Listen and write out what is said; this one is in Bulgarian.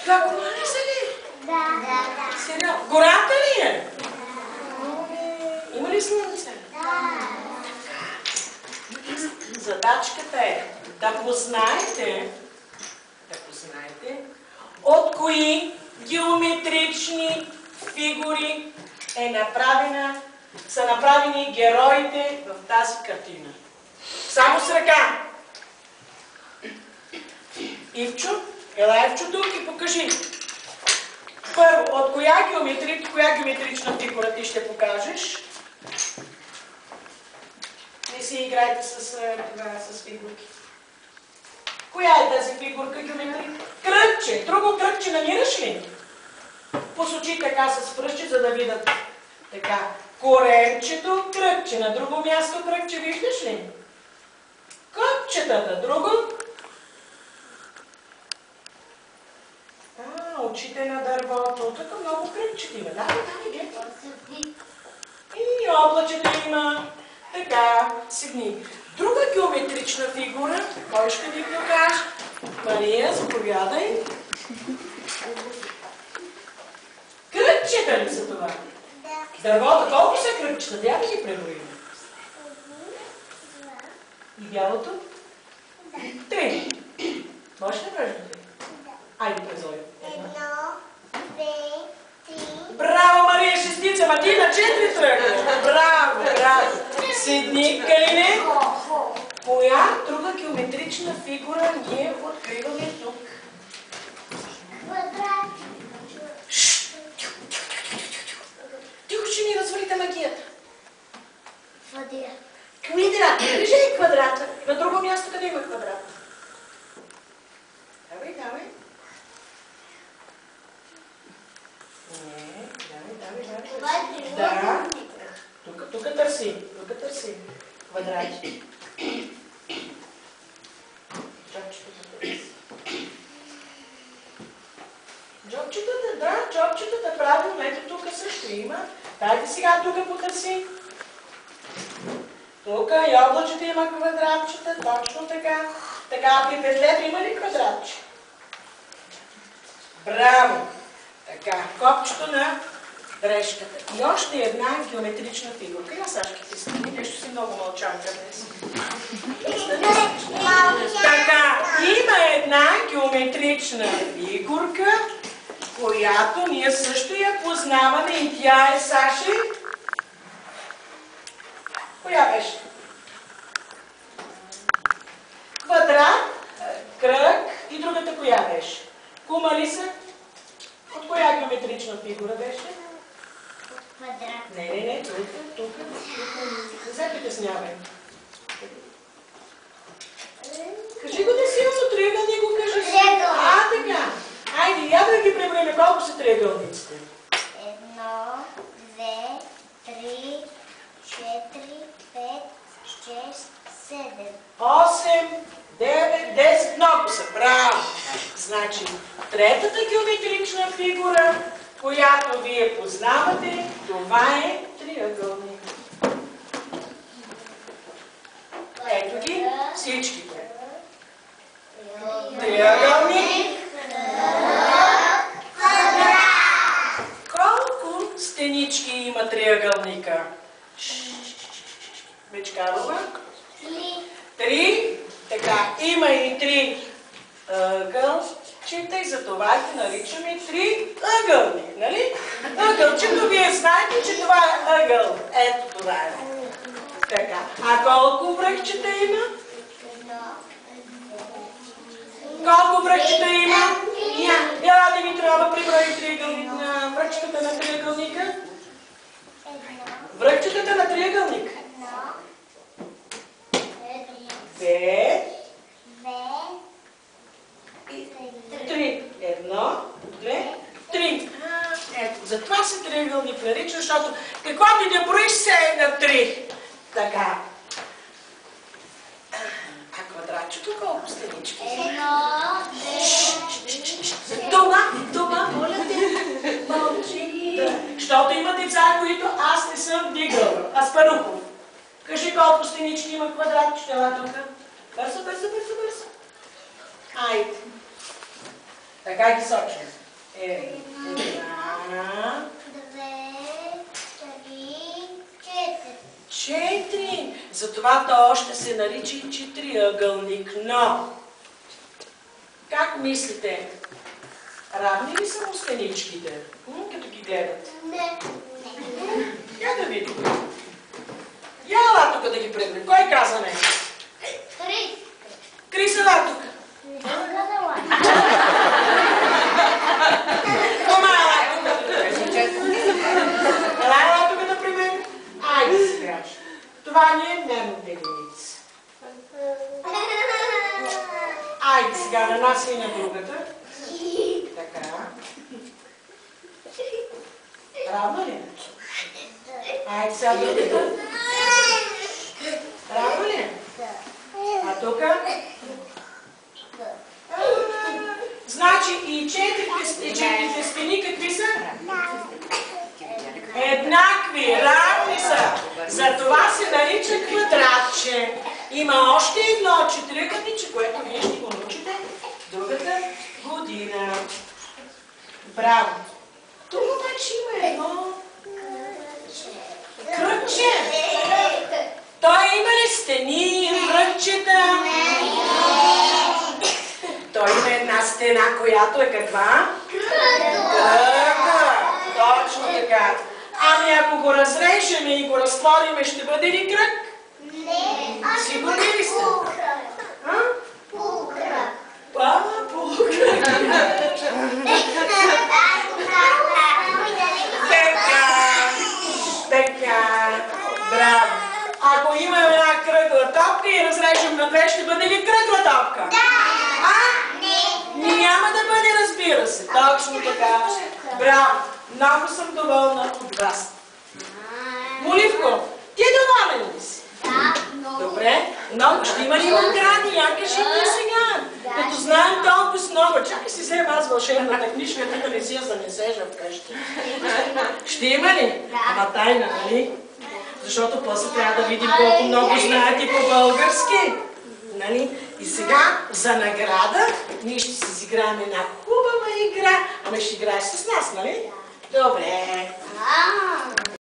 Това гора ли са ли? Да. Сериозно? Гората ли е? Има ли слънце? Задачката е да познаете от кои геометрични фигури са направени героите в тази картина. Само с ръка. Ивчо, ела Ивчо тук и покажи. Първо, от коя геометрична фигура ти ще покажеш? Не си играйте с фигурки. Коя е тази фигурка геометрична? Кръгче. Друго кръгче намираш ли? Посочи така с пръстче, за да видят. Така. Коренчето, кръгче. На друго място кръгче виждаш ли? Копчетата. Друго? Очите на дървото. Тук много кръгчета има. Да, гледай. И облачето има. Така, седни. Друга геометрична фигура, кой ще ви покаже? Мария, заповядай. Кръгчета ли са това? Дървото, колко са кръгчета? Бях ли преброим? И бялото? 3. Може ли да кажем 3? Айде, презой. 1, 2, 3. Браво, Мария, шестица, ма ти на 4 тръгна. Браво. Седни, Калине. Коя друга геометрична фигура ние откриваме тук? Квадрат. Тихо, ще ни развалите магията. Квадрат. Квадрат. Кажи квадрата. На друго място къде има квадрат? Давай. Не, давай. Да. Тук търси. Квадрати. Джобчетата, правилно, ето тук също има. Дайте сега тук потърси. Тук и облачето има квадратчета, точно така. Така, при петлето има ли квадратче? Браво! Така, копчето на дрежката. И още една геометрична фигурка. Я, Сашки, ти стани, нещо си много мълчанка днес. Така, има една геометрична фигурка, която ние също я познаваме и тя е, Саши. Коя беше? Квадрат, кръг и другата коя беше? Кума ли са? От коя геометрична фигура беше? Квадрат. Не, тук. Не се притеснявай. Кажи го да силно, триъгълник го кажи. Триъгълник. Така. Айде, я да ги преброим. Колко са триъгълниците? 1, 2, 3, 4, 5, 6, 7. 8, 9, 10. Много са. Браво! Значи, третата геометрична фигура, която вие познавате, това е триъгълник. Ето ги всичките. Триъгълник. Колко стенички има триъгълника? Мечкарова? 3. Така, има и 3 ъгълчета и за това ги наричаме 3 ъгълник, нали? Ъгълчето, вие знаете, че това е ъгъл. Ето това е. Така, а колко връхчета има? Колко връхчета има? Ела, Димитрова, приброи връхчетата на триъгълника. Връхчетата на триъгълника. 2 и 3. 1, 2, 3. Ето, затова се триъгълник нарича, защото каквото и да броиш се е на 3. Така. А квадратчето колко стенички? 1, Дома, моля те. Мълчи. Защото има деца, които аз не съм вдигала. Аспарухов. Кажи колко стенички има квадратчета, ела тук. Бързо. Айде. Така ги сочим. Една, 2, 3, 4. 4. Затова то още се нарича и четириъгълник. Но, как мислите, равни ли са му стеничките, като ги гледат? Не. Я да видим. Я ела тук да ги пребрем. Кой каза не? Крис, ела тук. Тома, ела тук. Ела тук да пребрем. Айде сега. Това ни е нерводеленица. Айде сега на нас и на другата. Така. Равно ли е? Айде сега другата. Равно ли е? А тук? Значи и четирите стени какви са? Еднакви, равни са. Затова се нарича квадратче. Има още едно четириъгълниче, което вие ще го научите другата година. Браво! Тук обаче има едно кръгче. Той има ли стени, кръгчета? Той има една стена, която е каква? Кръга. Точно така. Ами ако го разрежем и го разтворим, ще бъде ли кръг? Не. Сигурни ли сте? Полукръг. Полукръг. Така. Браво. Ако имаме една кръгла топка и разрежем на две, ще бъде ли кръгла топка? Да. Не. Няма да бъде, разбира се. Точно така. Браво. Много съм доволна от вас. Моливко, ти доволен ли си? Да, много. Добре. Много. Ще има ли награди? Я кажи ти сега. Като знаем толкова много. Чакай си взема аз вълшебната книжка, тук не си я занесеш вкъщи. Ще има ли? Ама тайна, нали? Защото после трябва да видим колко много знаете по български. Нали? И сега за награда ние ще си изиграем една хубава игра. Ама ще играеш с нас, нали? Добре.